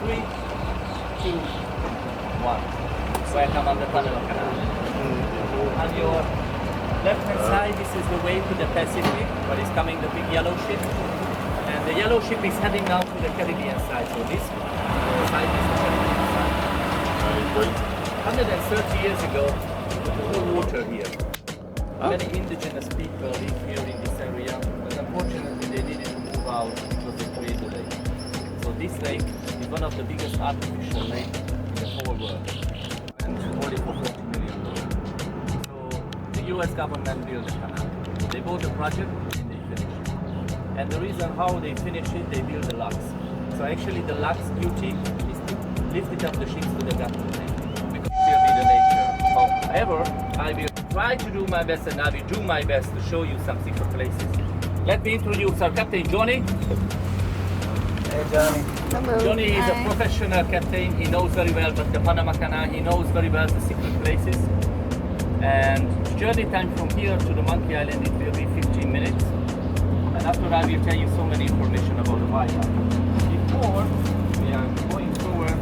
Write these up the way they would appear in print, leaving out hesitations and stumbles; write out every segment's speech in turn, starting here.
3, 2, 1. Welcome on the Panama Canal. On your left-hand side, this is the way to the Pacific, where is coming the big yellow ship. And the yellow ship is heading now to the Caribbean side. So this side is the Caribbean side. 130 years ago, there was no water here. Many indigenous people live here in this area, but unfortunately they needed to move out because they created the lake. So this lake is one of the biggest artificial lakes in the whole world, and only for $40 million. So the US government built the canal. They bought the project and they finished it. And the reason how they finish it, they build the locks. So actually the locks duty is to lift it up the ships to the government because it will be the nature. However, I will try to do my best and I will do my best to show you some secret places. Let me introduce our captain, Johnny. Hey, Johnny. Hello. Johnny is a professional captain. He knows very well but the Panama Canal. He knows very well the secret places. And journey time from here to the Monkey Island, it will be 15 minutes. And after I will tell you so many information about the wildlife. Before we are going forward,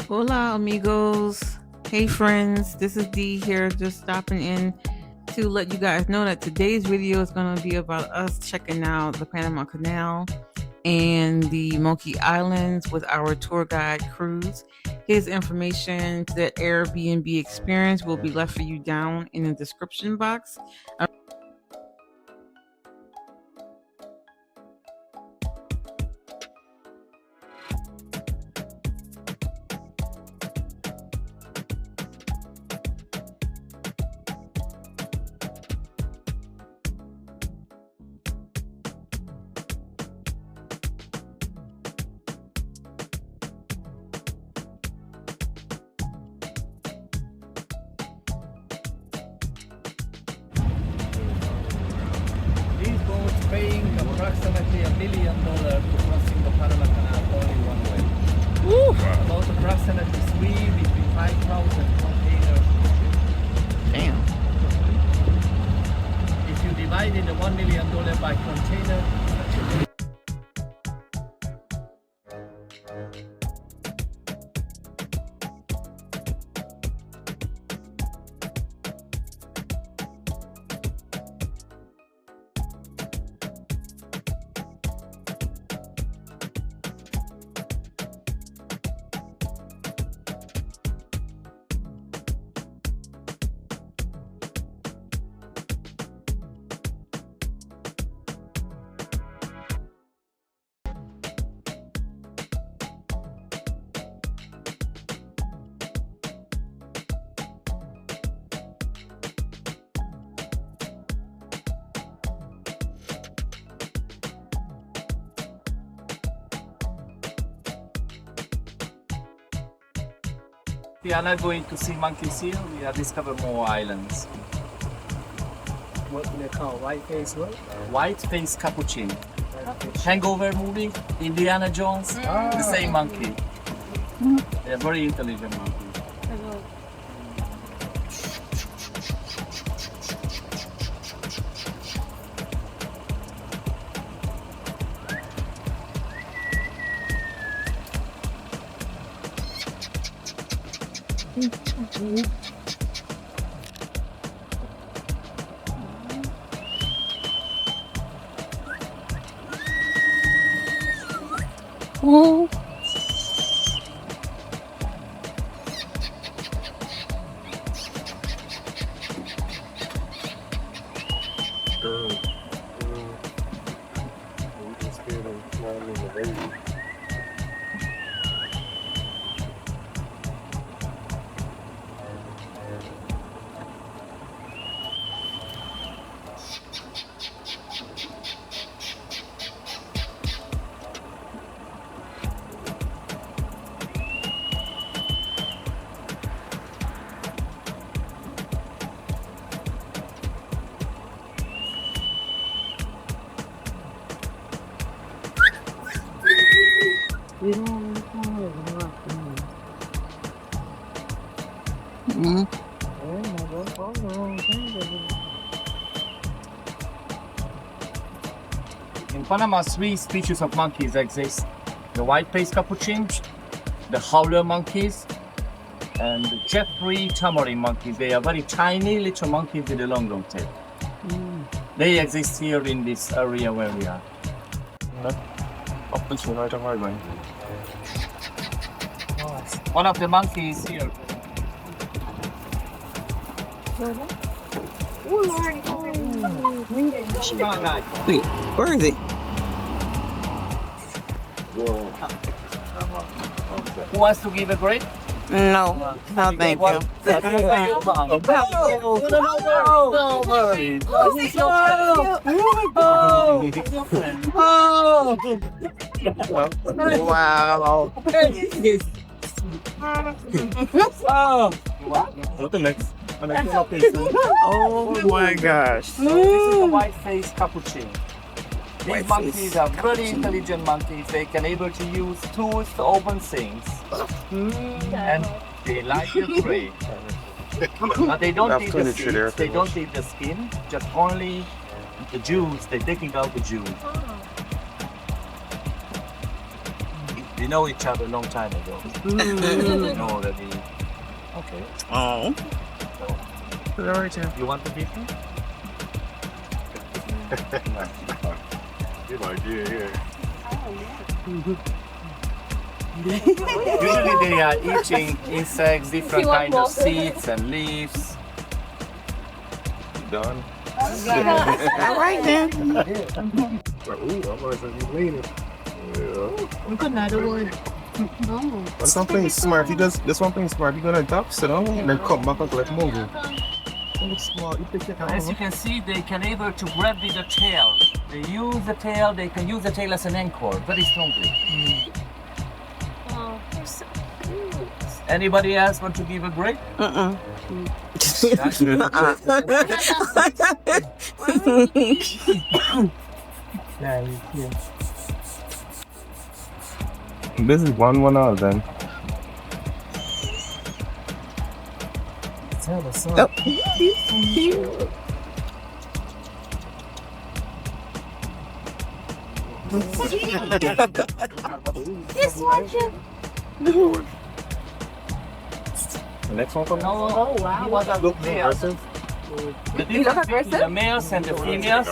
Hola amigos. Hey friends, this is Dee here, just stopping in to let you guys know that today's video is going to be about us checking out the Panama Canal and the Monkey Islands with our tour guide Cruz. His information to the Airbnb experience will be left for you down in the description box. these boats paying approximately $1 million for crossing the Panama Canal only one way. Woo! About approximately 5,000 containers. Damn. If you divided the $1 million by container, we are not going to see monkeys here. We are discover more islands. What do they call white-faced what? White-faced capuchin. Hangover movie, Indiana Jones, the same monkey. They're very intelligent monkey. Oh. In Panama, 3 species of monkeys exist: the white-faced capuchin, the howler monkeys, and the Jeffrey tamarin monkeys. They are very tiny little monkeys with a long tail. They exist here in this area where we are. One of the monkeys here. Wait, where is it? Who wants to give a grade? No, no, thank you. Wow. What's the next? Oh my gosh. So this is the white-faced capuchin. These monkeys are very intelligent monkeys. They can able to use tools to open things. And they like their prey. But they don't eat the seeds, they don't eat the skin, just only the juice. They're taking out the juice. They know each other a long time ago. They know already. Okay. Oh. You want to beat me? You're like, yeah. Usually they are eating insects, different kinds of seeds and leaves. Done. All right then. Ooh, I'm gonna say you leaning. That's something smart. He does. This one thing smart. You're gonna duck, sit down, and then come back and let move. As you can see, they can able to grab with the tail. They use the tail. They can use the tail as an anchor very strongly. Anybody else want to give a grade? This is 1-1 then. This watching. The next one comes. Oh wow. Look, The difference between the males and the females.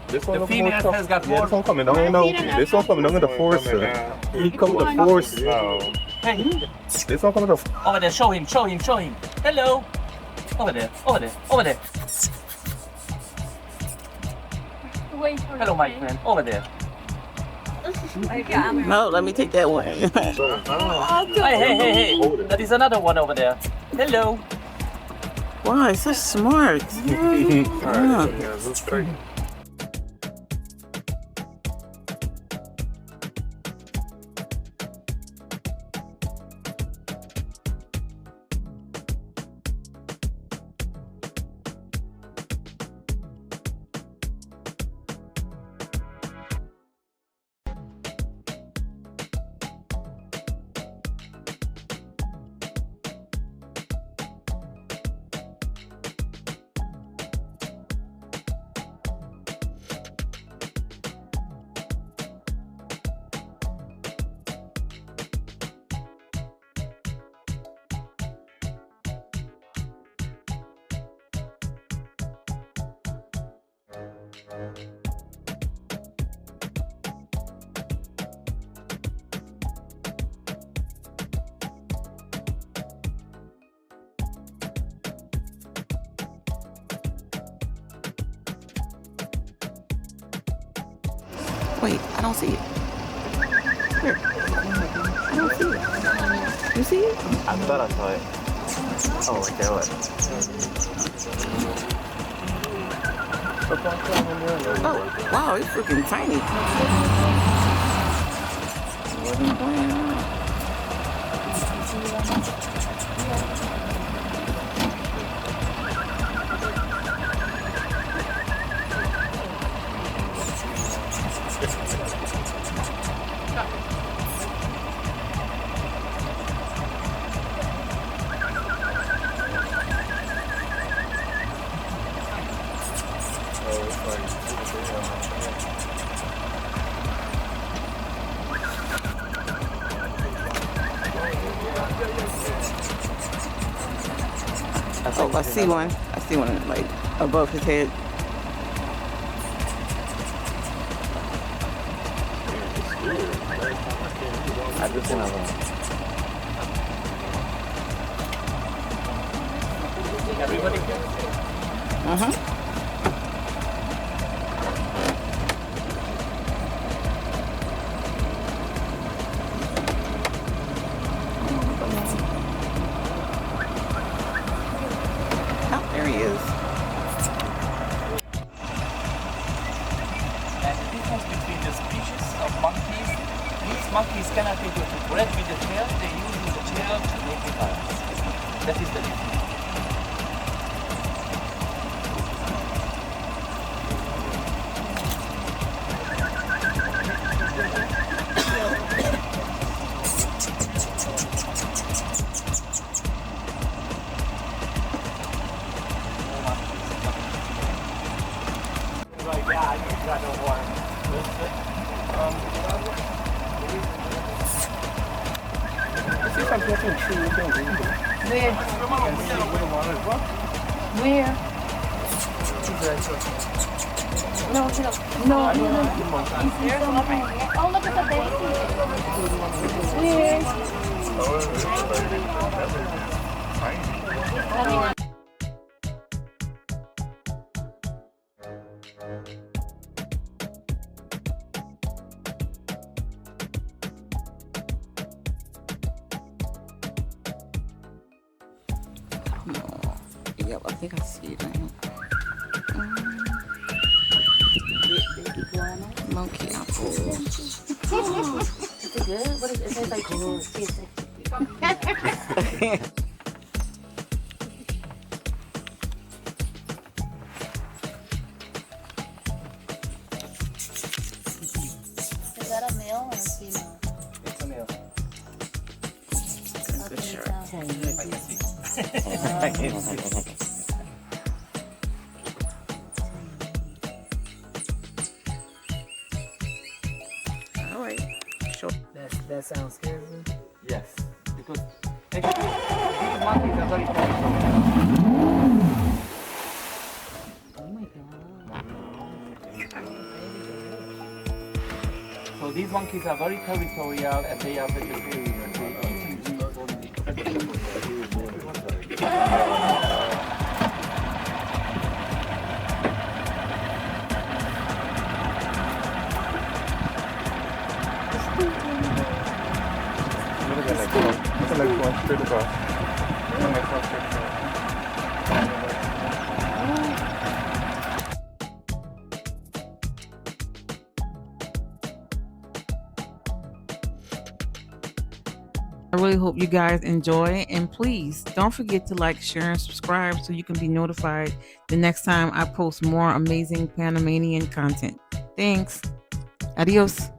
This one The females has got Yeah, more. this one coming down. No, this one coming down in the force. He come with the force. Hey, This one coming to. over there, show him. Hello. Over there. Hello, my friend. Over there. No, let me take that one. Hey. That is another one over there. Hello. Wow, it's so smart. Yeah. Wait, I don't see it. Where? I don't see it. You see it? I thought I saw it. Oh, right there. Oh, wow, it's freaking tiny. Wasn't playing around. Oh, I see one. I see one like above his head. I just seen another one. Everybody can. Oh, there he is. And the difference between the species of monkeys, these monkeys cannot be able to grab with the tail, they use the tail to make it balance. That is the difference. Right, yeah, I got no water. See if I'm getting true things. Where? Where? No, no. No, no, no. There's one right here. Oh, look at the baby. Where? Yep, I think I see it now. Monkey apple. Is it good? What is it? It tastes like juice. Is that a male or a female? It's a male. Good shirt. I can see. All right. Sure. That sounds scary. Yes, because actually these monkeys are very territorial. Oh my god. So these monkeys are very territorial and they are vegetarian. They eat leaves only. Look at that like, look at like going straight across. Going across straight across. I really hope you guys enjoy, and please don't forget to like, share, and subscribe so you can be notified the next time I post more amazing Panamanian content. Thanks. Adios.